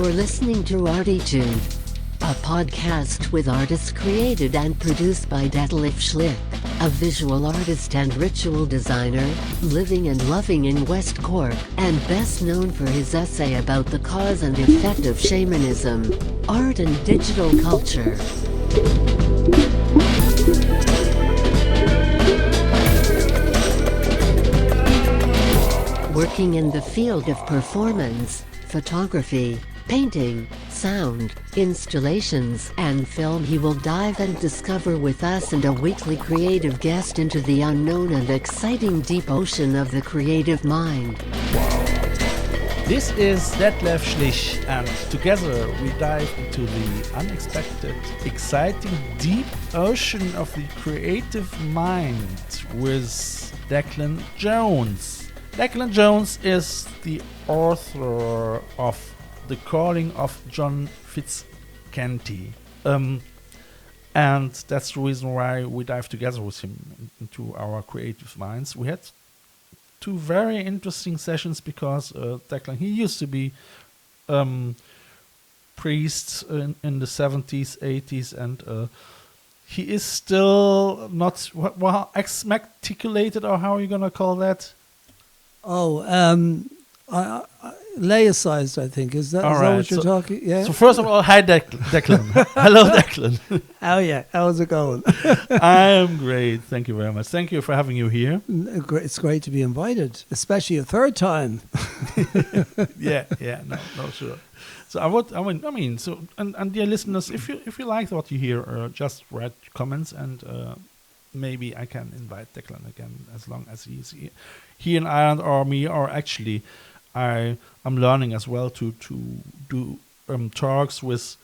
You're listening to ArTEEtude, a podcast with artists created and produced by Detlef Schlich, a visual artist and ritual designer, living and loving in West Cork, and best known for his essay about the cause and effect of shamanism, art and digital culture. Working in the field of performance, photography, painting, sound, installations, and film, he will dive and discover with us and a weekly creative guest into the unknown and exciting deep ocean of the creative mind. This is Detlef Schlich, and together we dive into the unexpected, exciting, deep ocean of the creative mind with Declan Jones. Declan Jones is the author of The Calling of John Fitzcanty. And that's the reason why we dive together with him into our creative minds. We had two very interesting sessions because Declan, he used to be priest in the 70s, 80s, and he is still not exmatriculated, or how are you going to call that? Laicized, I think. Is that what you're talking? Yeah. So first of all, hi Declan. Hello, Declan. Oh yeah, how's it going? I am great. Thank you very much. Thank you for having you here. It's great to be invited, especially a third time. yeah, no, sure. So and dear listeners, if you like what you hear, just write comments, and maybe I can invite Declan again as long as he's here in Ireland, or me, or actually I'm learning as well to do talks with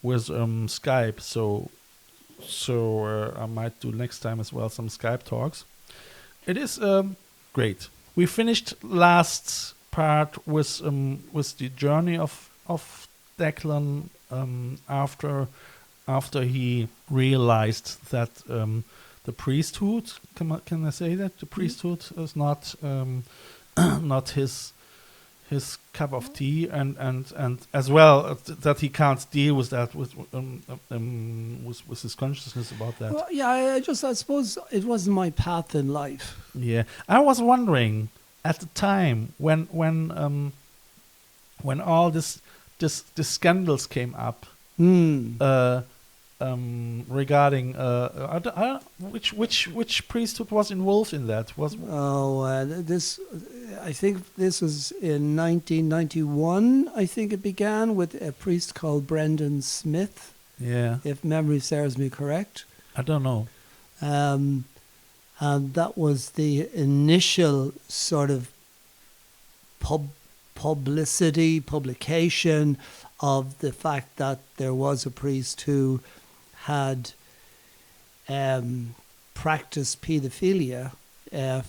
Skype. So I might do next time as well some Skype talks. It is great. We finished last part with the journey of Declan after he realized that the priesthood, can I say that the priesthood is not not his cup of tea, and as well that he can't deal with that with his consciousness about that. Well, yeah, I suppose it wasn't my path in life. Yeah, I was wondering at the time when all this scandals came up. Regarding which priesthood was involved in that? I think this was in 1991. I think it began with a priest called Brendan Smith. Yeah, if memory serves me correct. I don't know. And that was the initial sort of publication of the fact that there was a priest who had practiced pedophilia.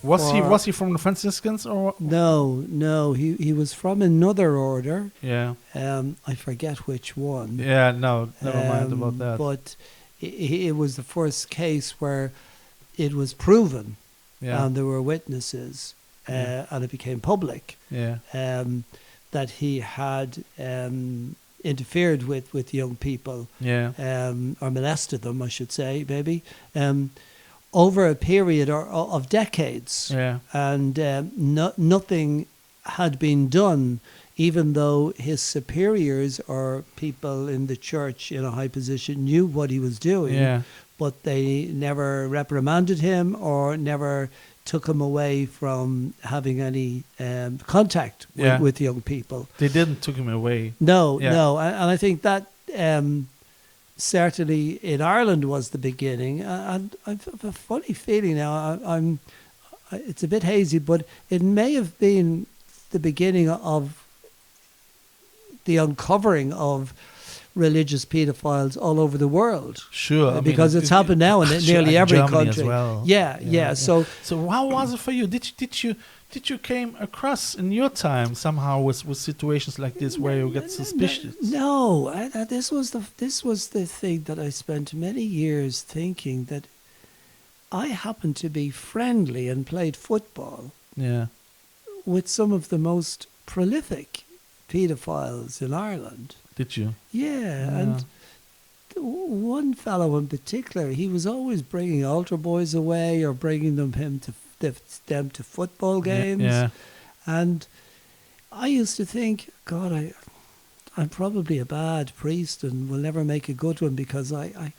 Was he from the Franciscans or? No, he was from another order. Yeah. I forget which one. Yeah, no, never mind about that. But it was the first case where it was proven, and there were witnesses, and it became public. Yeah. That he had interfered with young people, or molested them, I should say, maybe, over a period of decades, and nothing had been done, even though his superiors or people in the church in a high position knew what he was doing, but they never reprimanded him or never took him away from having any contact with young people. They didn't took him away. No. And I think that certainly in Ireland was the beginning. And I have a funny feeling now, it's a bit hazy, but it may have been the beginning of the uncovering of religious pedophiles all over the world. Sure. Because it's happened now in nearly every Germany country. As well. Yeah. So how was it for you? Did you came across in your time somehow with situations like this where you get suspicious? No. This was the thing that I spent many years thinking, that I happened to be friendly and played football with some of the most prolific paedophiles in Ireland. Did you? Yeah, and one fellow in particular, he was always bringing altar boys away or bringing them to football games. Yeah. And I used to think, God, I'm probably a bad priest and will never make a good one, because I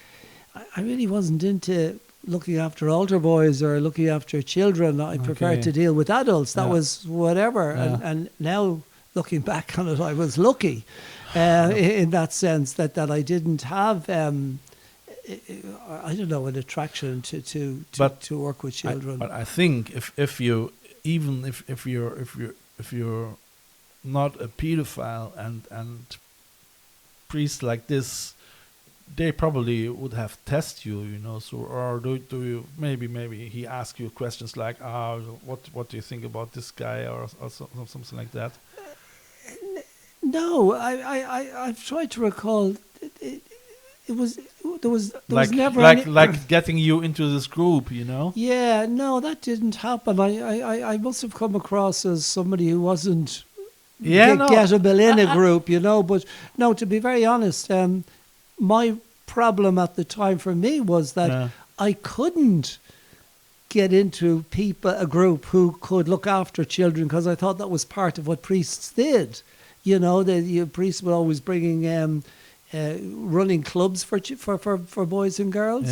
really wasn't into looking after altar boys or looking after children. I preferred to deal with adults. That was whatever. Yeah. And now, looking back on it, I was lucky in that sense that I didn't have, I don't know, an attraction to work with children. But I think if you're not a pedophile and priests like this, they probably would have tested you, you know. So, or do you maybe he ask you questions like, what do you think about this guy, or something like that? No, I've tried to recall. There was never like getting you into this group, you know. Yeah, no, that didn't happen. I must have come across as somebody who wasn't gettable in a group, you know. But no, to be very honest, my problem at the time for me was that I couldn't get into a group who could look after children, because I thought that was part of what priests did. You know, the priests were always bringing running clubs for boys and girls,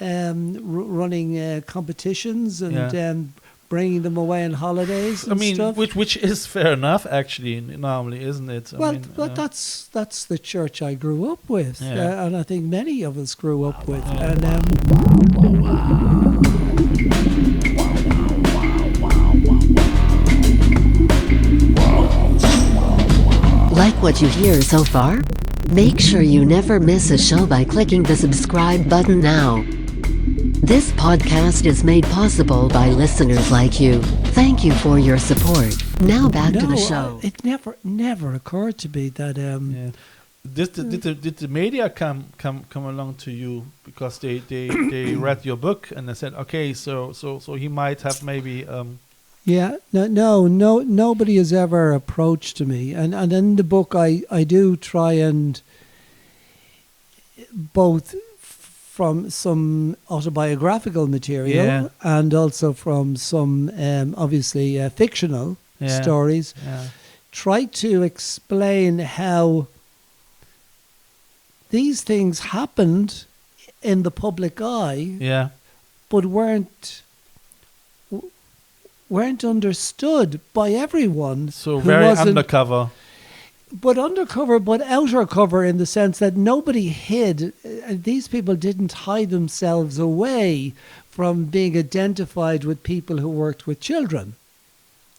running competitions and bringing them away on holidays and stuff. which is fair enough, actually, normally, isn't it? But that's the church I grew up with, and I think many of us grew up with. And like what you hear so far? Make sure you never miss a show by clicking the subscribe button now. This podcast is made possible by listeners like you. Thank you for your support. Now back to the show. It never occurred to me that Did the media come along to you because they read your book and they said, okay, so he might have maybe no, nobody has ever approached me, and in the book I do try and, both from some autobiographical material and also from some obviously fictional stories, try to explain how these things happened in the public eye, but weren't understood by everyone. So very undercover. But undercover, but outer cover, in the sense that nobody hid. These people didn't hide themselves away from being identified with people who worked with children.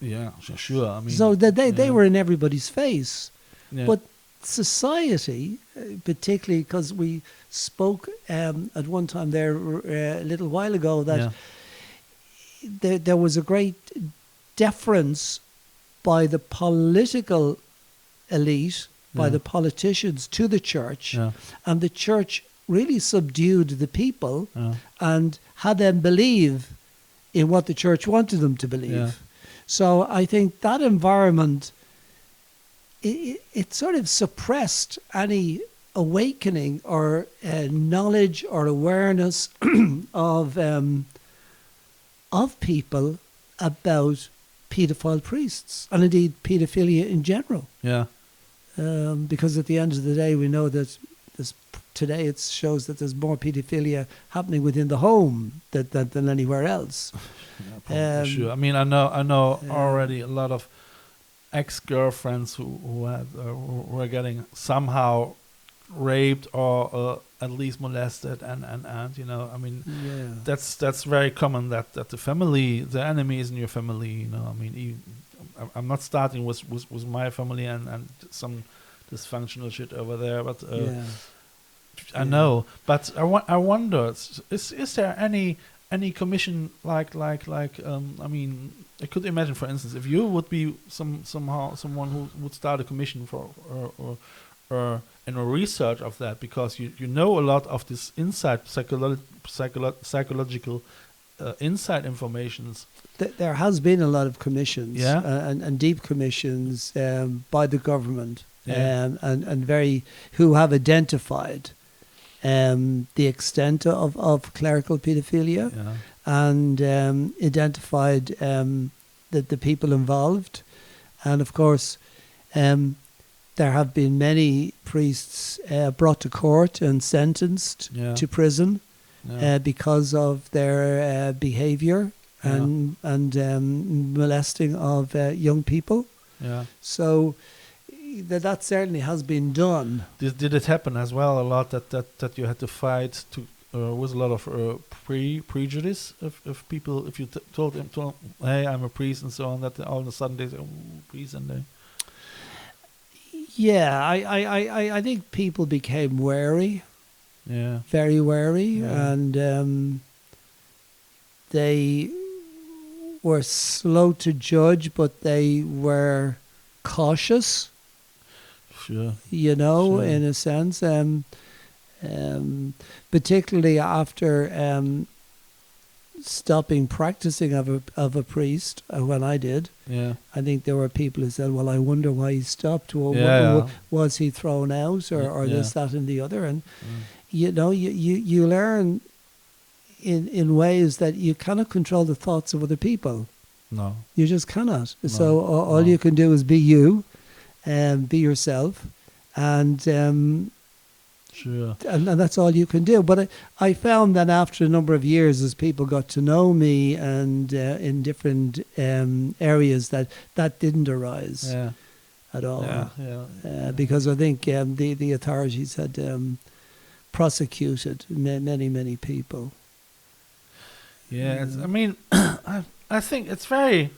Yeah, sure. I mean, so that they were in everybody's face. Yeah. But society, particularly because we spoke at one time there a little while ago that there was a great deference by the political elite, by the politicians to the church, and the church really subdued the people and had them believe in what the church wanted them to believe. So I think that environment, it sort of suppressed any awakening or knowledge or awareness of people about paedophile priests, and indeed paedophilia in general. Because at the end of the day, we know that today it shows that there's more paedophilia happening within the home than anywhere else. Sure. I mean, I know already a lot of ex-girlfriends who were getting somehow raped or at least molested, and you know, I mean, that's very common that the enemy is in your family. You know, I mean, I'm not starting with my family and some dysfunctional shit over there, but I know. But I wonder, is there any commission like I mean, I could imagine, for instance, if you would be someone who would start a commission for or in a research of that, because you know a lot of this inside psychological inside informations. There has been a lot of commissions, Yeah. and deep commissions by the government, Yeah. and who have identified the extent of clerical paedophilia, Yeah. and identified the people involved, and of course there have been many priests brought to court and sentenced Yeah. to prison Yeah. because of their behaviour and molesting of young people. Yeah. So that certainly has been done. Did it happen as well a lot that you had to fight to with a lot of prejudice of people if you told them, hey, I'm a priest and so on, that all of a sudden they say, oh, priest, and they I think people became wary, yeah. very wary, Yeah. and they were slow to judge, but they were cautious, Sure. in Sure. a sense, particularly after stopping practicing of a priest, when I did. Yeah. I think there were people who said, well, I wonder why he stopped. Well, Yeah. was he thrown out, or Yeah. this, that and the other? And Mm. you learn in ways that you cannot control the thoughts of other people. No. You just cannot. No, So all no. you can do is be you, be yourself, and Sure. and that's all you can do. But I found that after a number of years, as people got to know me, and in different areas, that didn't arise Yeah. at all. Yeah. Yeah. Because I think the authorities had prosecuted many people. Yeah, I mean, I think it's very.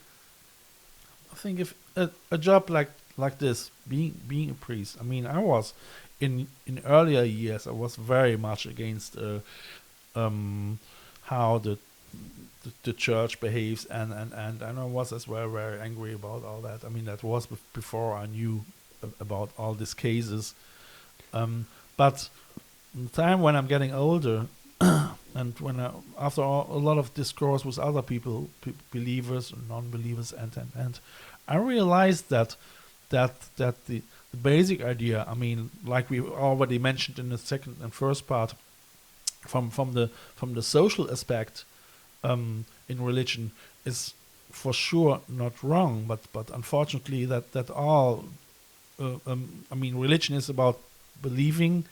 I think if a job like this, being a priest. I mean, I was in earlier years. I was very much against how the church behaves, and I was as well very angry about all that. I mean, that was before I knew about all these cases. But in the time when I'm getting older. And when after a lot of discourse with other people, believers or non-believers, and I realized that the basic idea, I mean, like we already mentioned in the second and first part, from the social aspect in religion, is for sure not wrong, but unfortunately that all, I mean, religion is about believing.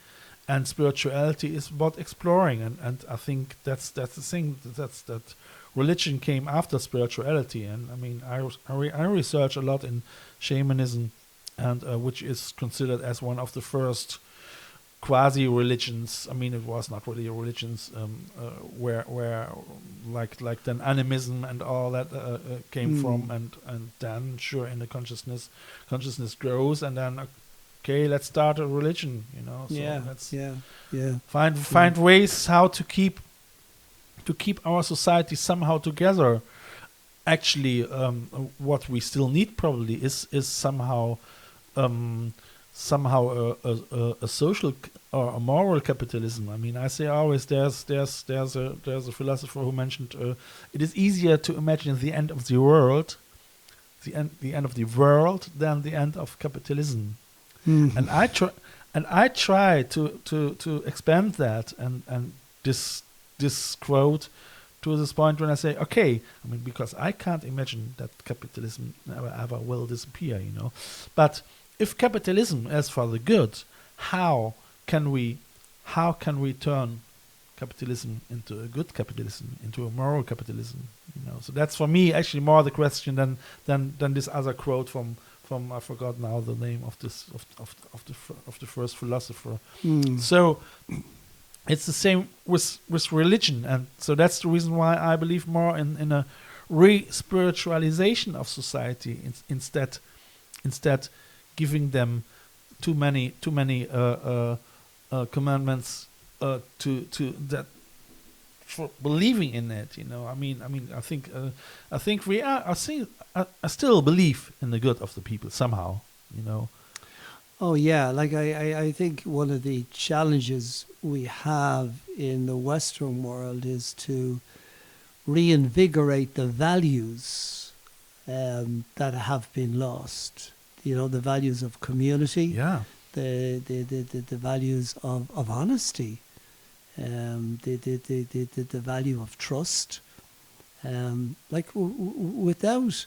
And spirituality is about exploring, and I think that's the thing. That religion came after spirituality, and I mean I research a lot in shamanism, and which is considered as one of the first quasi religions. I mean, it was not really a religions where like then animism and all that came from, and then sure in the consciousness grows, and then. Okay, let's start a religion, So let's find ways how to keep our society somehow together. Actually, what we still need probably is somehow a social or a moral capitalism. I mean, I say always there's a philosopher who mentioned it is easier to imagine the end of the world, the end of the world, than the end of capitalism. And I try to expand that and this quote to this point when I say, okay, I mean, because I can't imagine that capitalism ever will disappear, But if capitalism is for the good, how can we turn capitalism into a good capitalism, into a moral capitalism? So that's for me actually more the question than this other quote from I forgot now the name of this of the first philosopher. So it's the same with religion, and so that's the reason why I believe more in a re-spiritualization of society instead giving them too many commandments to that for believing in it. I mean I think I still believe in the good of the people somehow. Oh yeah, like I think one of the challenges we have in the Western world is to reinvigorate the values that have been lost. You know, the values of community, the values of honesty, the value of trust. Without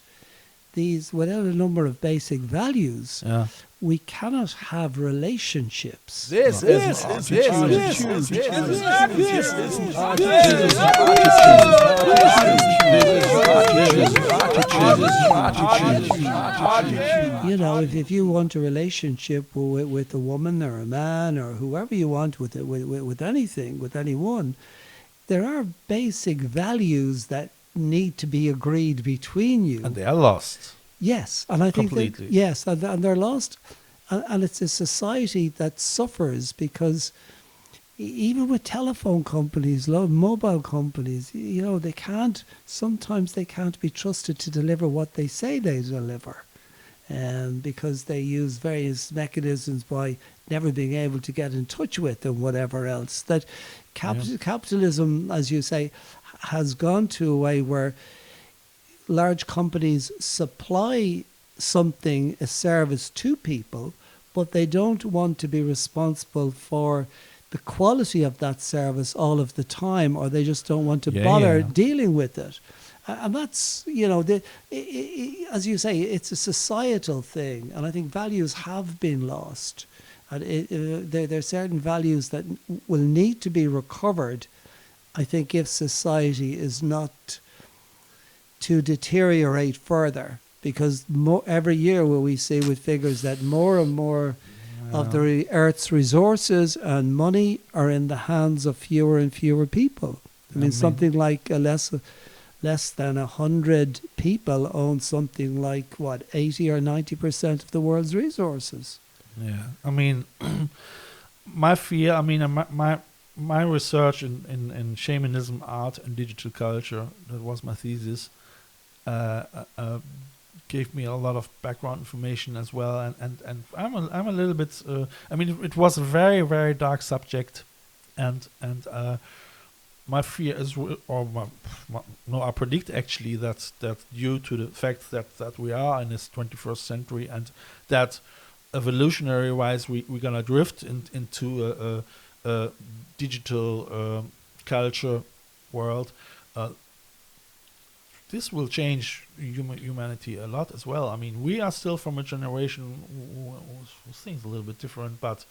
a number of basic values, we cannot have relationships. This is You know, if you want a relationship with a woman or a man or whoever you want with anything, with anyone, there are basic values that need to be agreed between you. And they are lost. Yes, and I think completely. And they're lost, and it's a society that suffers because even with telephone companies, mobile companies, you know, sometimes they can't be trusted to deliver what they say they deliver, because they use various mechanisms by never being able to get in touch with and whatever else. That capitalism, as you say, has gone to a way where large companies supply something, a service to people, but they don't want to be responsible for the quality of that service all of the time, or they just don't want to bother dealing with it. And that's, you know, as you say, it's a societal thing, and I think values have been lost. And there are certain values that will need to be recovered, I think, if society is not to deteriorate further, because every year we see with figures that more and more of the Earth's resources and money are in the hands of fewer and fewer people. I mean something like less than 100 people own something like 80 or 90% of the world's resources. Yeah, I mean, my fear. I mean, my research in shamanism, art, and digital culture, that was my thesis, gave me a lot of background information as well, and I'm a little bit. I mean, it was a very, very dark subject, and my fear is, I predict actually that due to the fact that we are in this 21st century, and that evolutionary wise we're gonna drift into a digital culture world. This will change humanity a lot as well. I mean, we are still from a generation who thinks a little bit different, but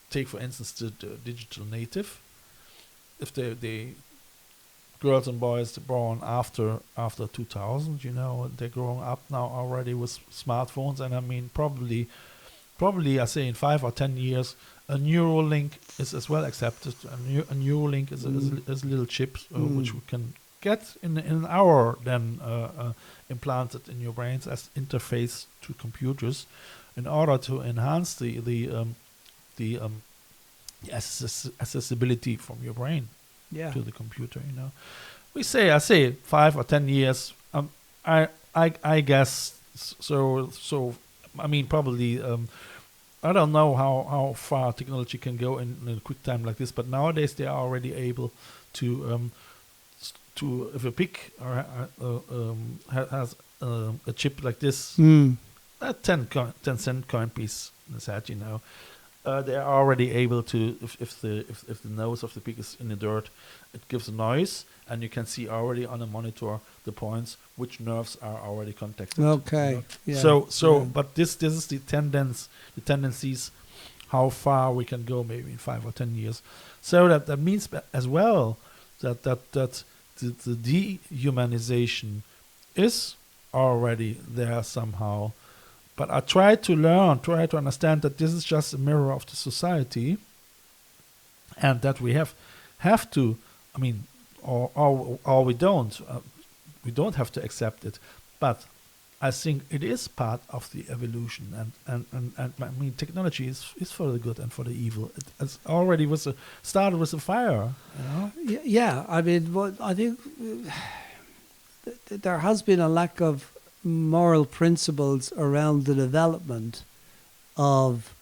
take for instance the digital native. If they girls and boys born after 2000, you know, they're growing up now already with smartphones, and I mean probably I say in 5 or 10 years a neural link is as well accepted. A neural link is a little chip which we can get in an hour, then implanted in your brains as interface to computers, in order to enhance the accessibility from your brain to the computer. You know, I say 5 or 10 years. I guess so. I mean, probably. I don't know how far technology can go in a quick time like this, but nowadays they are already able to if a pig has a chip like this, a 10-cent coin piece in his head, you know, they are already able to, if the nose of the pig is in the dirt, it gives a noise, and you can see already on a monitor the points which nerves are already contacted. Okay. You know? But this is the tendencies, how far we can go, maybe in 5 or 10 years. So that means as well that the dehumanization is already there somehow. But I try to understand that this is just a mirror of the society, and that we have to, I mean, or we don't have to accept it. But I think it is part of the evolution, and I mean, technology is for the good and for the evil. It's already started with a fire, you know? Yeah, I mean, I think there has been a lack of moral principles around the development of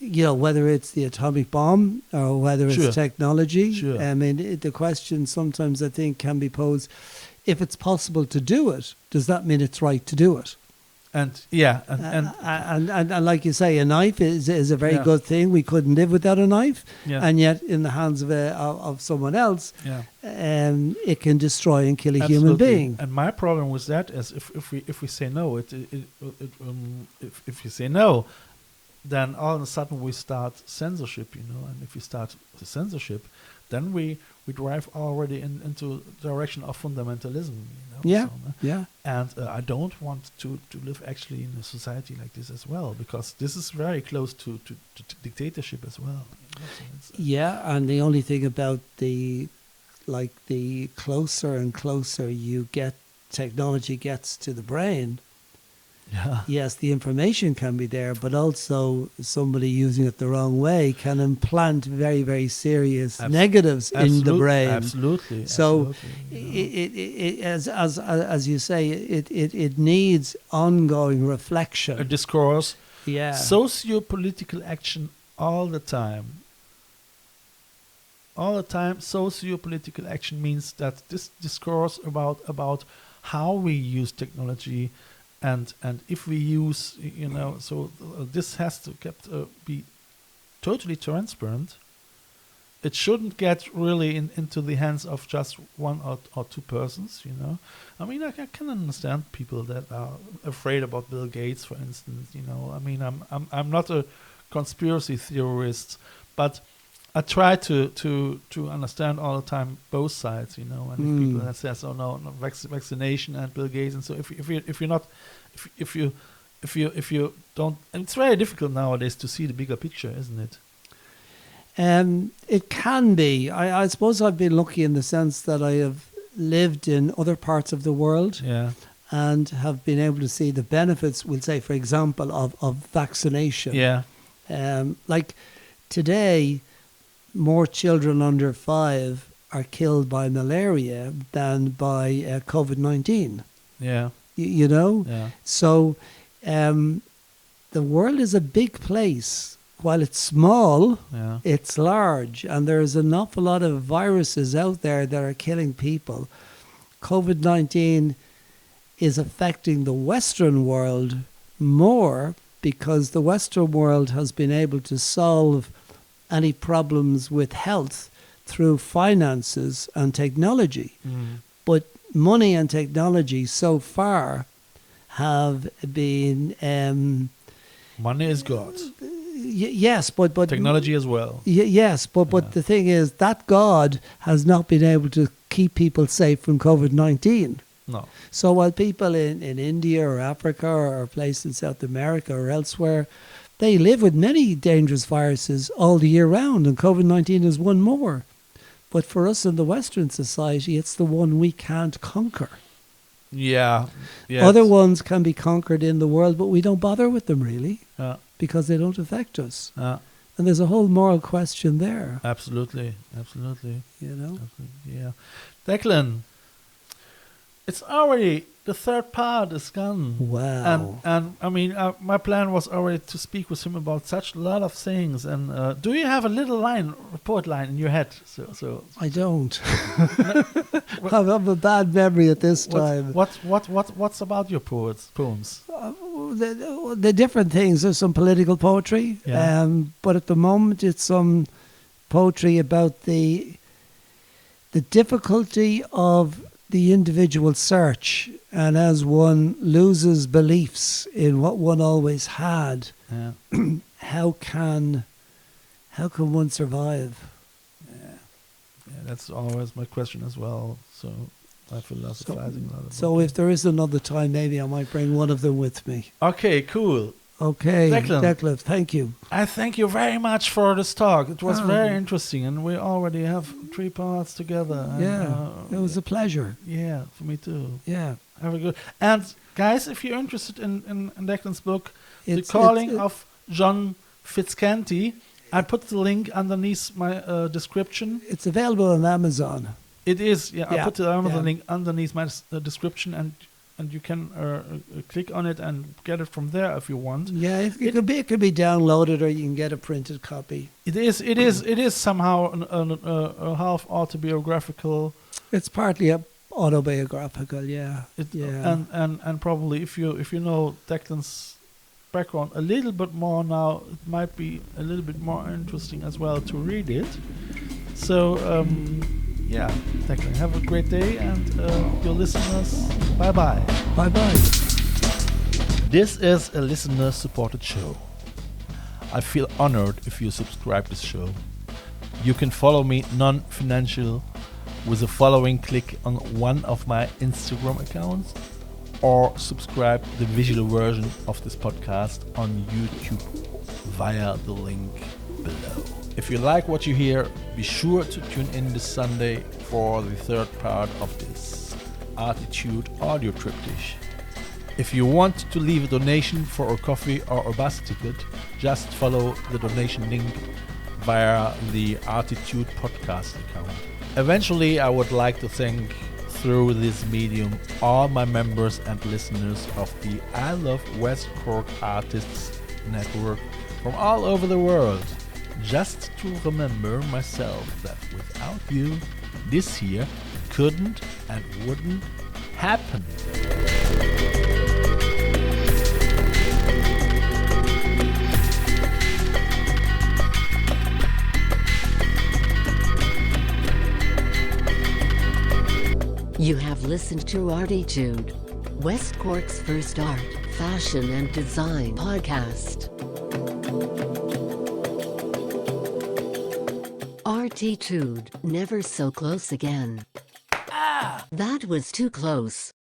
whether it's the atomic bomb or whether it's Sure. technology. Sure. I mean, the question sometimes I think can be posed: if it's possible to do it, does that mean it's right to do it? And And like you say, a knife is a very Yeah. good thing. We couldn't live without a knife, yeah, and yet in the hands of someone else, yeah. it can destroy and kill a human Absolutely. being. And my problem with that is if we say no, if you say no, then all of a sudden we start censorship, and if we start the censorship, then we drive already into the direction of fundamentalism, Yeah, So, yeah. and I don't want to live actually in a society like this as well, because this is very close to dictatorship as well. So it's, Yeah, and the only thing about the closer and closer technology gets to the brain, yeah. yes, the information can be there, but also somebody using it the wrong way can implant very, very serious negatives in the brain. Absolutely. So absolutely, as you say, it needs ongoing reflection. a discourse, Yeah. socio-political action all the time. All the time, socio-political action means that this discourse about how we use technology, and if we use, this has to be totally transparent. It shouldn't get really into the hands of just one or two persons. I mean, I can understand people that are afraid about Bill Gates, for instance. I mean, I'm not a conspiracy theorist, but I try to understand all the time both sides, and if people that says, "Oh no, vaccination and Bill Gates," and so if you don't, and it's very difficult nowadays to see the bigger picture, isn't it? It can be. I suppose I've been lucky in the sense that I have lived in other parts of the world, Yeah, and have been able to see the benefits, we'll say, for example, of vaccination. yeah, Like today, more children under 5 are killed by malaria than by COVID-19. yeah, Yeah. yeah, So the world is a big place. While it's small, yeah, it's large, and there's an awful lot of viruses out there that are killing people. COVID-19 is affecting the Western world more because the Western world has been able to solve any problems with health through finances and technology. But money and technology so far have been money is God, yes, but technology as well. yes, but the thing is that God has not been able to keep people safe from COVID-19. No, So while people in India or Africa or places in South America or elsewhere, they live with many dangerous viruses all the year round, and COVID-19 is one more. But for us in the Western society, it's the one we can't conquer. yeah, Other ones can be conquered in the world, but we don't bother with them really yeah, because they don't affect us. yeah. And there's a whole moral question there, Absolutely. Yeah. Declan, it's already the third part is gone. Wow. And I mean, my plan was already to speak with him about such a lot of things. And do you have a little report line in your head? So I don't. I have a bad memory at this time. what's about your poems? The different things. There's some political poetry, Yeah. but at the moment it's some poetry about the difficulty of the individual search, and as one loses beliefs in what one always had, Yeah. how can one survive? Yeah, that's always my question as well. So I'm philosophizing a lot about So if there is another time, maybe I might bring one of them with me. Okay, cool. Okay, Declan. Detlef, thank you. I thank you very much for this talk. It was very interesting, and we already have 3 parts together. And, Yeah, it was a pleasure. Yeah, for me too. Yeah. Have a good. And guys, if you're interested in Declan's book, The It's- Calling it's- of John Fitzcanty, I put the link underneath my description. It's available on Amazon. It is, yeah. I Yeah, put the Amazon yeah. link underneath my description, and and you can click on it and get it from there if you want. Yeah, it could be downloaded, or you can get a printed copy. It is somehow a half autobiographical. It's partly autobiographical, yeah. And probably if you know Declan's background a little bit more now, it might be a little bit more interesting as well to read it. So yeah, Declan, have a great day, and your listeners, bye bye. Bye bye. This is a listener-supported show. I feel honored if you subscribe this show. You can follow me non-financial with the following click on one of my Instagram accounts, or subscribe the visual version of this podcast on YouTube via the link below. If you like what you hear, be sure to tune in this Sunday for the third part of this ArTEEtude audio triptych. If you want to leave a donation for a coffee or a bus ticket, just follow the donation link via the ArTEEtude podcast account. Eventually, I would like to thank, through this medium, all my members and listeners of the I Love West Cork Artists Network from all over the world. Just to remember myself that without you, this here couldn't and wouldn't happen. You have listened to ArTEEtude, West Cork's first art, fashion and design podcast. ArTEEtude, never so close again. That was too close.